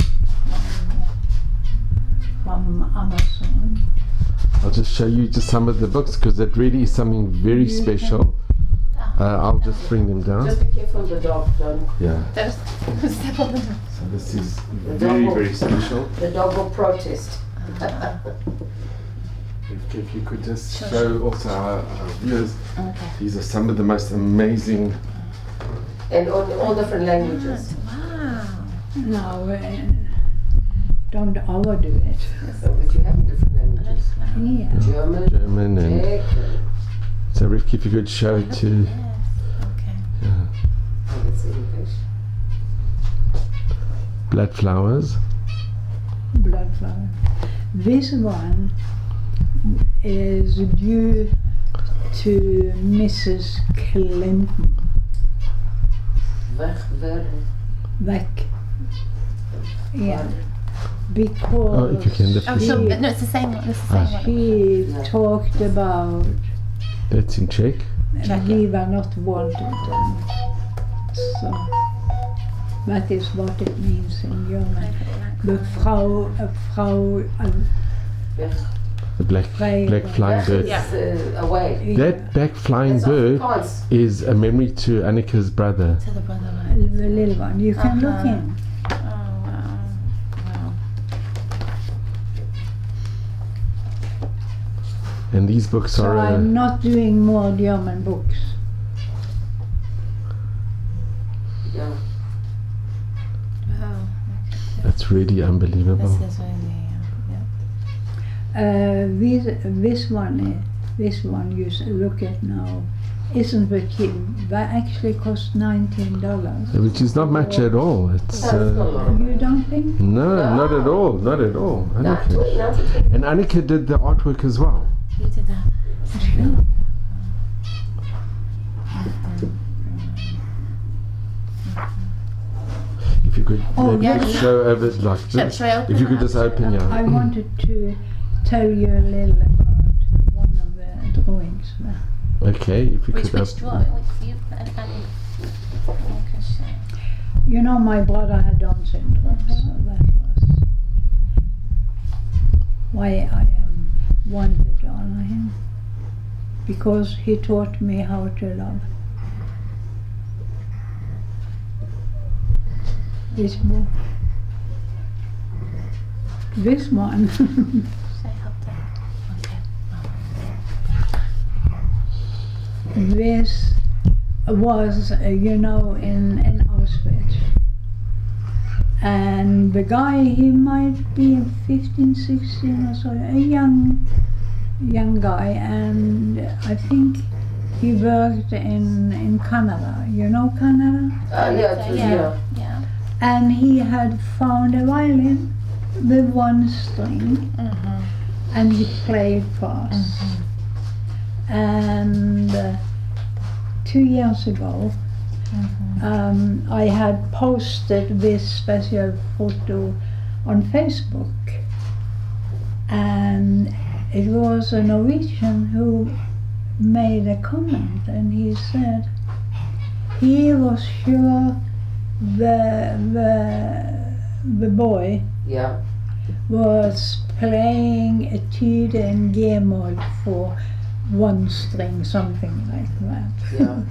from Amazon. I'll just show you just some of the books because it really is something very You special. I'll just bring them down. Just be careful of the dog, don't. Yeah. Step on the door. So this is The very, dog will- very special. The dog will protest. If you could just show also our viewers, Okay. these are some of the most amazing. And on all different languages. Wow. No, don't overdo it. So, but you have different languages. Yeah. German, German and Czech, so Rivka, if you could show it to. Yes. Okay. Yeah. and it's English. Blood flowers. Blood flower. This one is due to Mrs. Clinton. Back. Yeah. Because Oh, if you can lift Oh, this. so she, no, it's the same one. It's the same one. she Yeah. talked about That's in Czech. we were not wanted. And so that is what it means in German. The Frau, The black flying bird. Yeah. Away. That black flying That's bird Afrikaans. is a memory to Annika's brother. To the brother. the little one. You can look Uh-huh. in. Oh wow. Wow. And these books So are. I'm not doing more German books. Yeah. Wow. That's really unbelievable. This is really. Yeah. This one This one you look at now isn't but cheap. That actually cost $19. Which is not much at all. It's You don't think? no, not at all, not at all. Annika. And Annika did the artwork as well. You did that. If you could maybe yeah. just show over it like this. Shall I open If you could that? just open your. I wanted to tell you a little about one of the drawings there. Okay, if you Which could drawing? Which you and You know, my brother had Down syndrome, so that was why I wanted to honor him, because he taught me how to love. This book. This one. Say up there. Okay. This was, in Auschwitz. And the guy, he might be 15, 16 or so, a young guy, and I think he worked in Canada. You know Canada? Yeah. And he had found a violin with one string, and he played for us. And 2 years ago, I had posted this special photo on Facebook, and it was a Norwegian who made a comment, and he said he was sure the boy was playing a Tude and G-moll for one string, something like that. Yeah.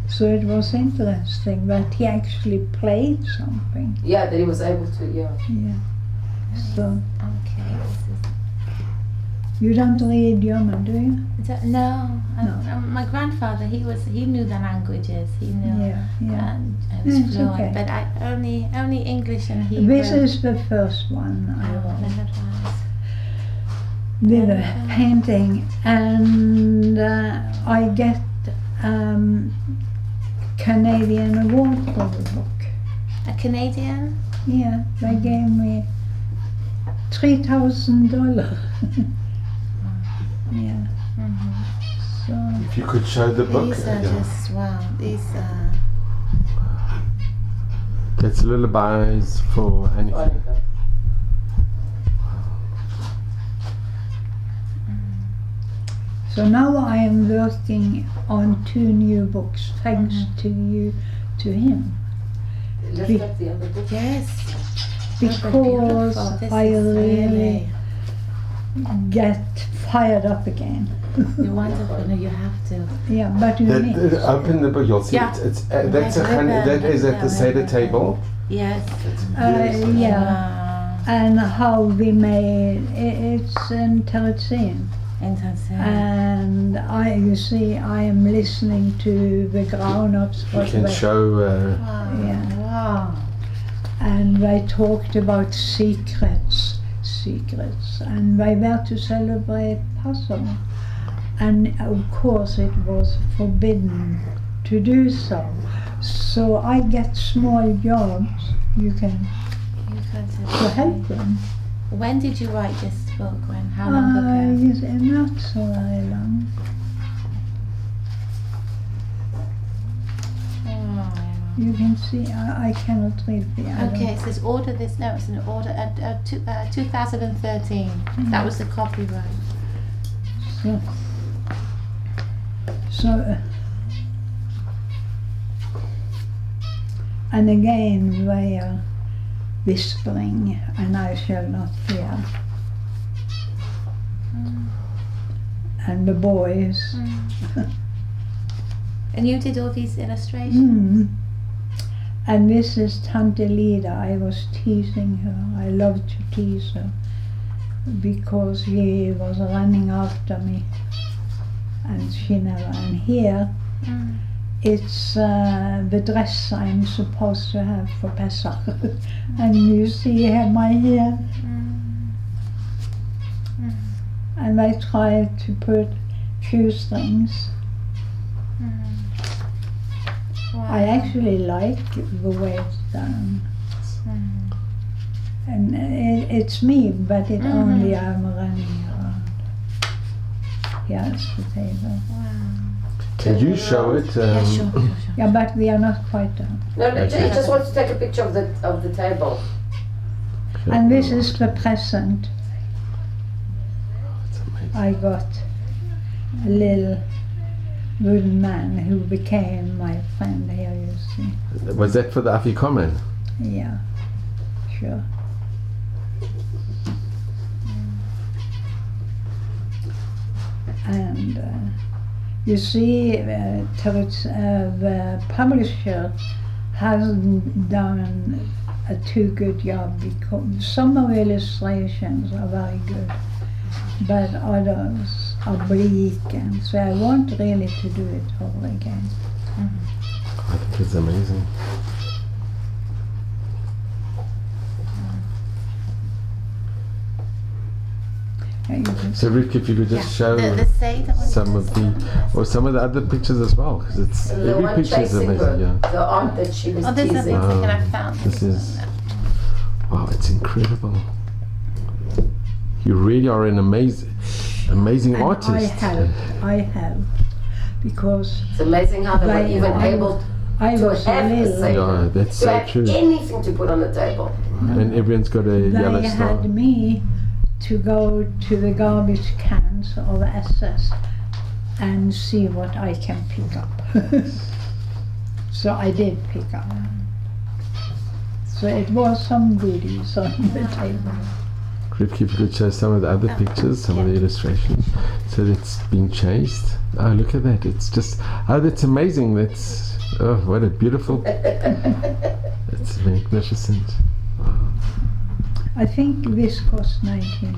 So it was interesting that he actually played something. Yeah, that he was able to, yeah. So Okay. you don't read German, do you? No. No. My grandfather, he knew the languages. He knew. Yeah, yeah. And I was It's fluent, okay. but I only English and Hebrew. This is the first one I Oh, wrote. then it was. With a painting, and I get Canadian award for the book. A Canadian? Yeah, they gave me $3,000. Yeah. So If you could show the book. These are just, wow, these are... That's lullabies for Annika. So now I am working on 2 new books, thanks to you, to him. Let's Be- get the other book. Yes. Because This I is really get fired up again. You're wonderful. No, you have to. Yeah, but you need. Open the book, you'll see Yeah. it's that's that is at the Seder table. Yes. Yeah, Wow. and how we made it's in Tetzner. Interesting. And you see, I am listening to the grown-ups. You can show. Wow. Yeah. Wow. And they talked about secrets, and they were to celebrate Passover. And of course it was forbidden to do so. So I get small jobs, you can, to help them. When did you write this book? When? How long ago? Yes, not so very long. You can see, I cannot read the other. Okay, it says order this. No, it's an order at 2013. That was the copyright. So, and again they are whispering, and I shall not hear. And the boys. And you did all these illustrations? And this is Tante Lida. I was teasing her. I love to tease her because he was running after me, and she never. And here, it's the dress I'm supposed to have for Pesach. And you see my hair. And I tried to put shoestrings. Wow. I actually like the way it's done. And it's me, but it only I'm running around. Here's the table. Wow. Can you show it? Yeah, sure. Yeah, but we are not quite done. No, Okay. he just wants to take a picture of the table. And this is the present It's amazing. I got. A little wooden man who became my friend here, you see. Was that for the Comman? Yeah, sure. And you see, the publisher hasn't done a too good job because some of the illustrations are very good, but others are bleak, and so I want really to do it over again. I think it's amazing. Yeah, you can So Rivka, if you could just show The Seder one. some of the other pictures as well, because it's The every one picture is chasing amazing. her, Yeah, the aunt that she was Oh, there's a teasing. big thing and I found this it. is wow, it's incredible. You really are an amazing And artist. I have, because It's amazing how they were Right, even I- able I to was have the little. same. Yeah, that's to so have true. anything to put on the table. And everyone's got a yellow They star. had me to go to the garbage cans of SS and see what I can pick up. So I did pick up. So it was some goodies on the table. Rivka, if you could show some of the other pictures, some of the illustrations. So it's being chased. Oh, look at that. It's just, oh, that's amazing. That's, oh, what a beautiful, it's magnificent. I think this cost 19.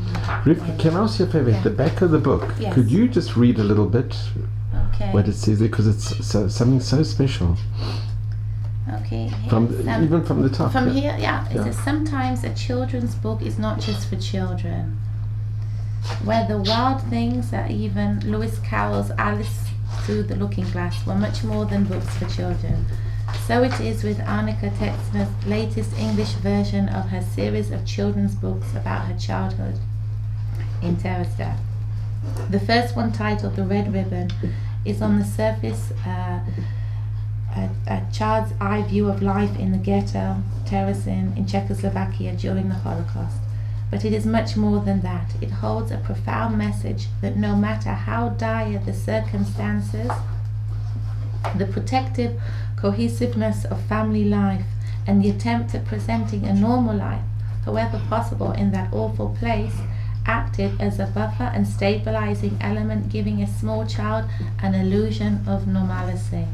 Rivka, can I ask you a favor? At the back of the book, Yes. could you just read a little bit Okay. what it says there? Because it's something so special. Okay. From here's, even from the top. From yeah. here, yeah. It Yeah. says sometimes a children's book is not just for children. Where the wild things that even Lewis Carroll's Alice Through the Looking Glass were much more than books for children. So it is with Annika Tetzner's latest English version of her series of children's books about her childhood in Tetzner. The first one, titled The Red Ribbon, is on the surface a child's eye view of life in the ghetto, Terezin, in Czechoslovakia during the Holocaust. But it is much more than that. It holds a profound message that no matter how dire the circumstances, the protective cohesiveness of family life and the attempt at presenting a normal life, however possible in that awful place, acted as a buffer and stabilizing element, giving a small child an illusion of normalcy.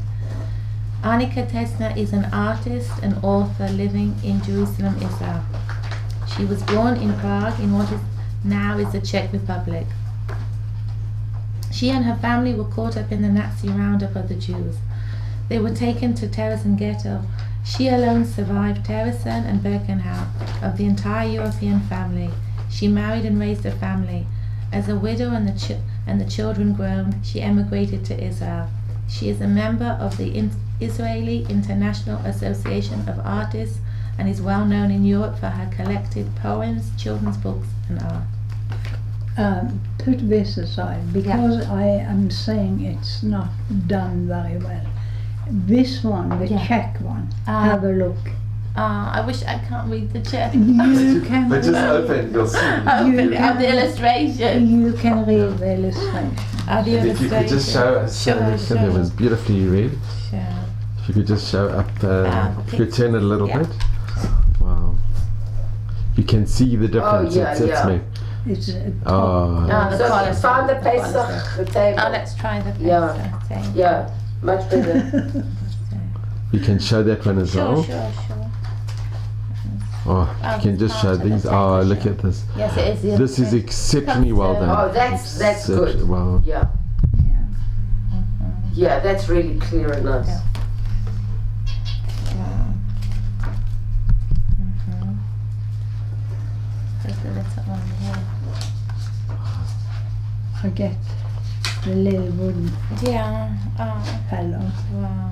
Annika Tetzner is an artist and author living in Jerusalem, Israel. She was born in Prague in what is now is the Czech Republic. She and her family were caught up in the Nazi roundup of the Jews. They were taken to Terezin ghetto. She alone survived Terezin and Birkenau of the entire European family. She married and raised a family. As a widow and the children grown, she emigrated to Israel. She is a member of the Israeli International Association of Artists and is well known in Europe for her collected poems, children's books and art. Put this aside, because I am saying it's not done very well. This one, the Czech one, have a look. I wish I can't read the Czech. You can But just read, open, you'll see. Open the illustration. you can read the illustration. The If you could just show us, Sure, Rivka, that was beautifully read. Sure. If you could just show up, if you could turn it a little Yeah. bit. Wow. You can see the difference. yeah, it's yeah. me. It's a Oh, The So collar you found the the collar Pesach, the table. Oh, let's try the Yeah. thing. Yeah, much better. you can show that one as Sure, well. sure. Oh, you can just show these. Oh, look at this. Yes, it is. This is exceptionally well done. Oh, that's good. Wow. Yeah. Yeah, that's really clear and nice. Yeah. There's a little one here. forget. the little wooden Yeah. fellow. Wow.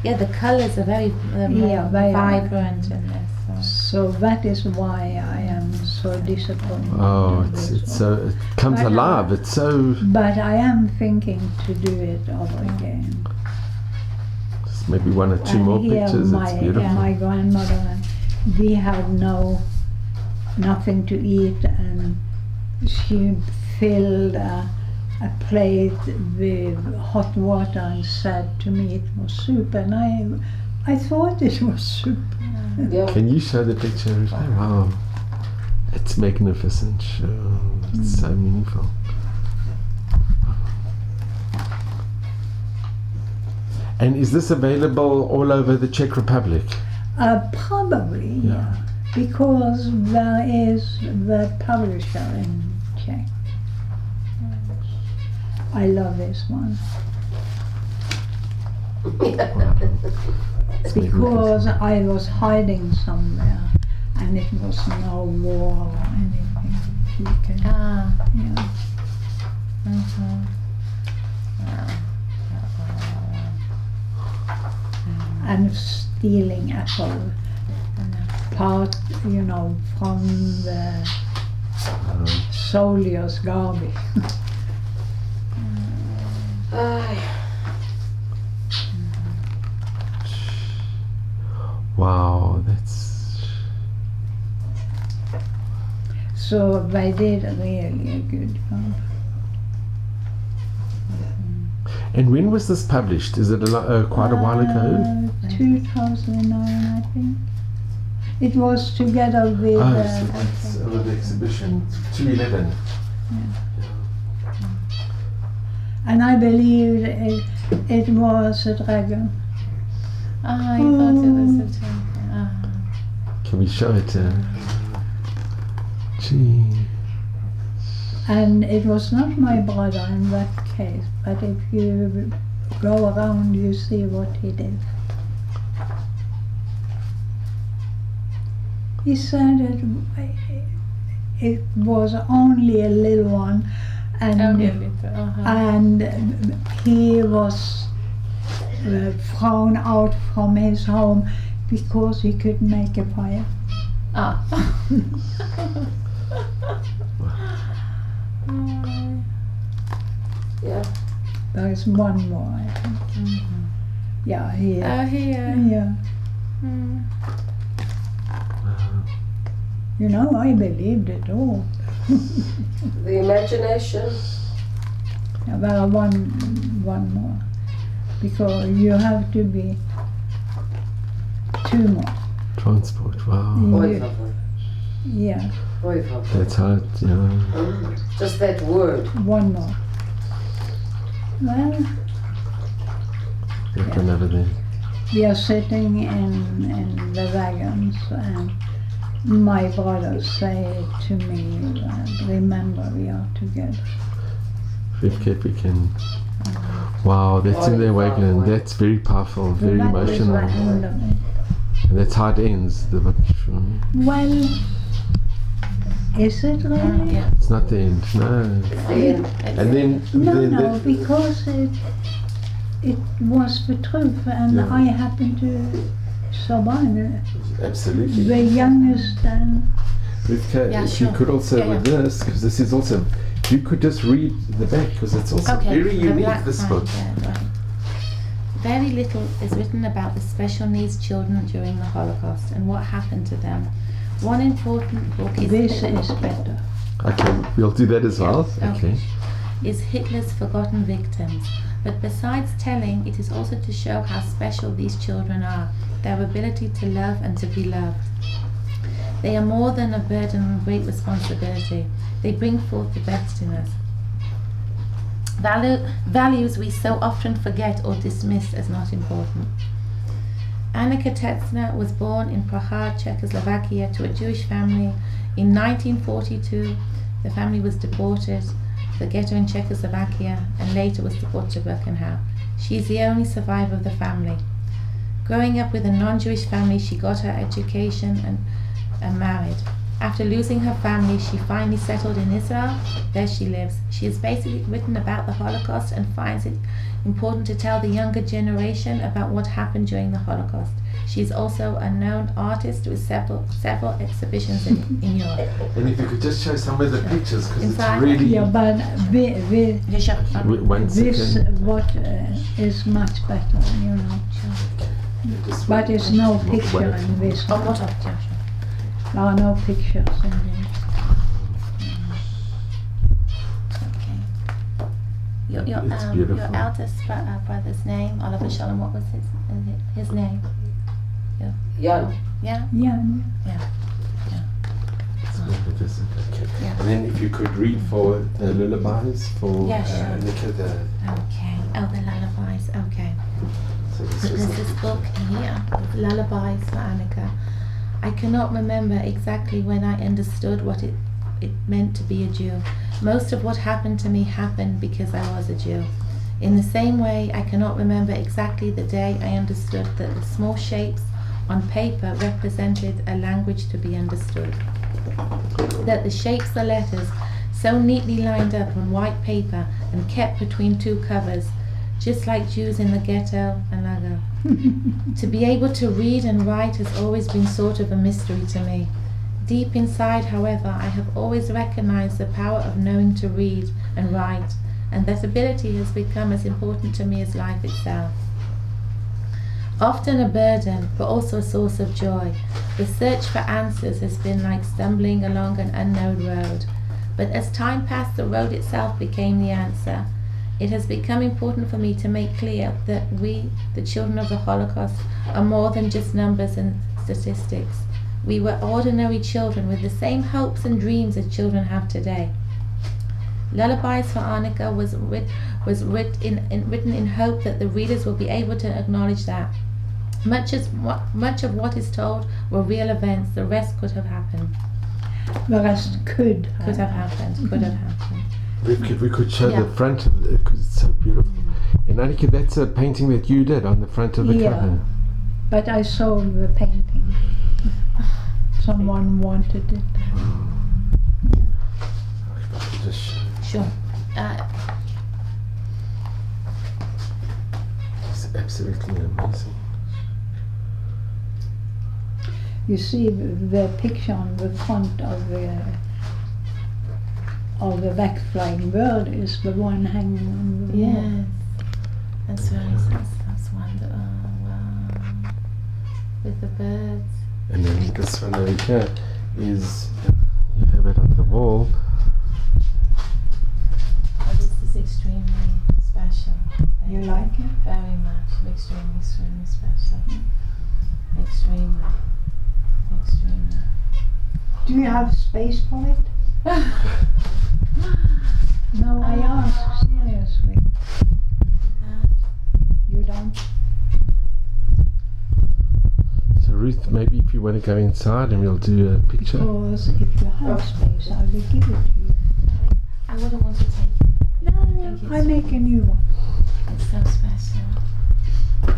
Yeah, the colours are very vibrant in this. So that is why I am so disappointed. Oh, in this it comes But, alive. It's so. But I am thinking to do it over again. Just maybe one or two more here pictures. It's beautiful. my grandmother, and we had nothing to eat, and she filled a plate with hot water and said to me it was soup, and I thought it was soup. Yeah. Can you show the picture? Wow, it's magnificent. Sure. It's so meaningful. And is this available all over the Czech Republic? Probably, yeah, because there is the publisher in Czech. I love this one. Because I was hiding somewhere and it was no war or anything. You can, yeah. And stealing apple part, from the soldiers' garbage. Wow, that's. So they did really a good job. And when was this published? Is it quite a while ago? 2009, I think. It was together with. It's an exhibition. 2011. And I believe it was a dragon. I thought it was a dragon. Can we show it? Gee. And it was not my brother in that case, but if you go around, you see what he did. He said it was only a little one, and he was thrown out from his home because he couldn't make a fire. Yeah. There's one more, I think. Mm-hmm. Yeah, here. Here. Yeah. I believed it all. The imagination. Yeah, well, one more, because you have to be two more. Transport. Wow. Yeah. That's hard. Yeah. Just that word. One more. Well, Another there. we are sitting in the wagons, and my brothers say to me, remember we are together. Rivka, we can. Wow, that's in their wagon. That's very powerful, very That was emotional. the end of it. And that's how it ends. Well, is it really? It's not the end, no. And then. No, because it was the truth, and I happened to survive it. Absolutely. The youngest and. Rivka, if you could also with this, because this is also, you could just read the back, because it's also very unique, this book. Very little is written about the special needs children during the Holocaust and what happened to them. One important book is... This is better. Okay, we'll do that as well. Okay. Is Hitler's Forgotten Victims. But besides telling, it is also to show how special these children are, their ability to love and to be loved. They are more than a burden and great responsibility. They bring forth the best in us. Values we so often forget or dismiss as not important. Annika Tetzner was born in Praha, Czechoslovakia, to a Jewish family. In 1942, the family was deported to the ghetto in Czechoslovakia and later was deported to Birkenau. She is the only survivor of the family. Growing up with a non-Jewish family, she got her education and married. After losing her family, she finally settled in Israel. There she lives. She has basically written about the Holocaust and finds it important to tell the younger generation about what happened during the Holocaust. She is also a known artist with several exhibitions in Europe. And if you could just show some of the pictures, because it's Inside. really... Yeah, but One this second. what is much better, you know. But it's no picture in this. Oh, what of Joshua? There are no pictures in this. Okay. Your It's beautiful. your eldest brother's name, Oliver Shalom, what was his name? Yeah. Yeah? Yeah. It's magnificent. Okay. Yeah. And then if you could read for the lullabies for Yeah, sure. Annika, Okay. Oh, the lullabies. Okay. so this There's was this book here, with lullabies for Annika. I cannot remember exactly when I understood what it meant to be a Jew. Most of what happened to me happened because I was a Jew. In the same way, I cannot remember exactly the day I understood that the small shapes on paper represented a language to be understood. That the shapes, the letters, so neatly lined up on white paper and kept between two covers, just like Jews in the ghetto and lager. To be able to read and write has always been sort of a mystery to me. Deep inside, however, I have always recognized the power of knowing to read and write, and that ability has become as important to me as life itself. Often a burden, but also a source of joy, the search for answers has been like stumbling along an unknown road. But as time passed, the road itself became the answer. It has become important for me to make clear that we, the children of the Holocaust, are more than just numbers and statistics. We were ordinary children with the same hopes and dreams as children have today. Lullabies for Annika was written in hope that the readers will be able to acknowledge that much of what is told were real events. The rest could have happened. The rest could Could have happened. Could have happened. If we could show Yeah. the front of it, because it's so beautiful. And Annika, that's a painting that you did on the front of the Yeah. cover. But I sold the painting. Someone wanted it. If I could just show. Sure. It's absolutely amazing. You see the picture on the front of the back flying bird is the one hanging on the wall. Yes. That's very nice. That's wonderful. Oh, wow. With the birds. And then this one over here is, you have it on the wall. Oh, this is extremely special. You like it? Very much. Extremely, extremely special. Extremely. Extremely. Do you have space for it? No, I ask seriously. You don't? So Ruth, maybe if you want to go inside and we'll do a picture. Because if you have space, I will give it to you. I wouldn't want to take it. No, I make a new one. It's so special.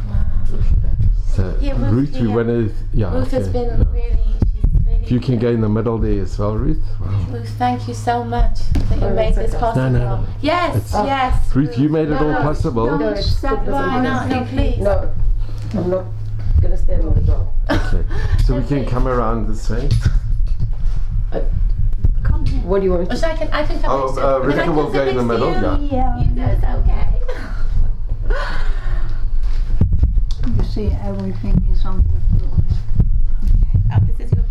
Wow. So Yeah, Ruth, Ruth, we yeah. want to, yeah. Ruth has okay, been yeah. really, she's really. If you can go in the middle there as well, Ruth. Wow. Ruth, thank you so much that you made this possible. No. Yes, It's- yes. Ruth, you made it all possible. No, it's Stop good. by, no, please. No, I'm not gonna stand on the door. Okay. So we can come around this way. What do you want me Or to? should I can come Oh, next to you? Then I Rivka can will sit go in the next to middle, you. yeah. You know it's okay. You see, everything is on the floor. Oh, this is your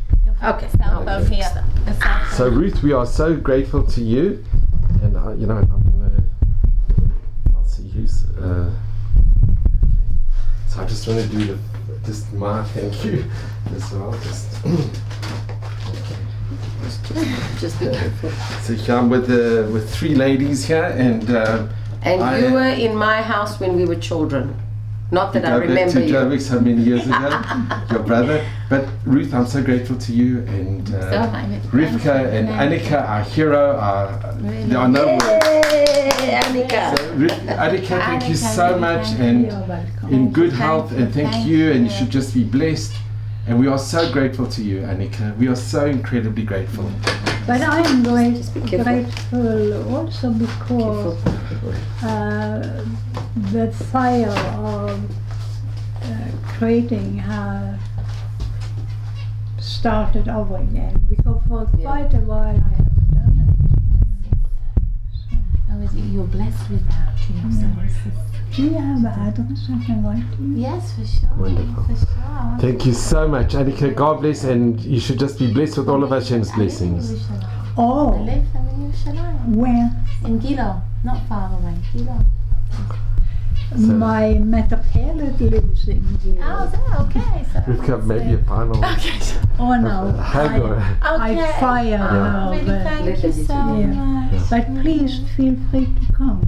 Okay. cell phone here. The cell phone. So Ruth, we are so grateful to you, and you know, I'll see you. So I just want to do just my thank you as well. Just be careful. So here I'm with three ladies here, and And I- you were in my house when we were children. Not that I go back remember to you. Jovic so many years ago, your brother. But Ruth, I'm so grateful to you, and So am I. Rivka and Annika, our hero. There are no words. Yay, Annika. So, Annika, thank you so Annika, much, thank and You're welcome. in good Thank health, you, and thank thank you, and you you. should just be blessed. And we are so grateful to you, Annika. We are so incredibly grateful. But I am careful. grateful also because the fire of creating started over again. Because for quite a while I haven't done it. You're blessed with that. Do you have an address I can write to you? Yes, for sure. Wonderful. For sure. Thank you so much, Annika. God bless, and you should just be blessed with all of Hashem's blessings. I Oh, live in Yerushalayim. where? In Gilo, not far away. Gilo. My metaparent lives in Gilo. Oh, is that okay? So Rivka, maybe a final Oh no, hug or I fired her. Really, but- thank you so Yeah. much. But please feel free to come.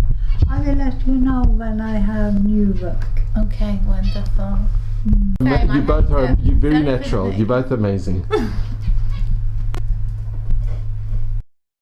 I will let you know when I have new work. Okay, wonderful. You both are, you're very Very natural. good. You're both amazing.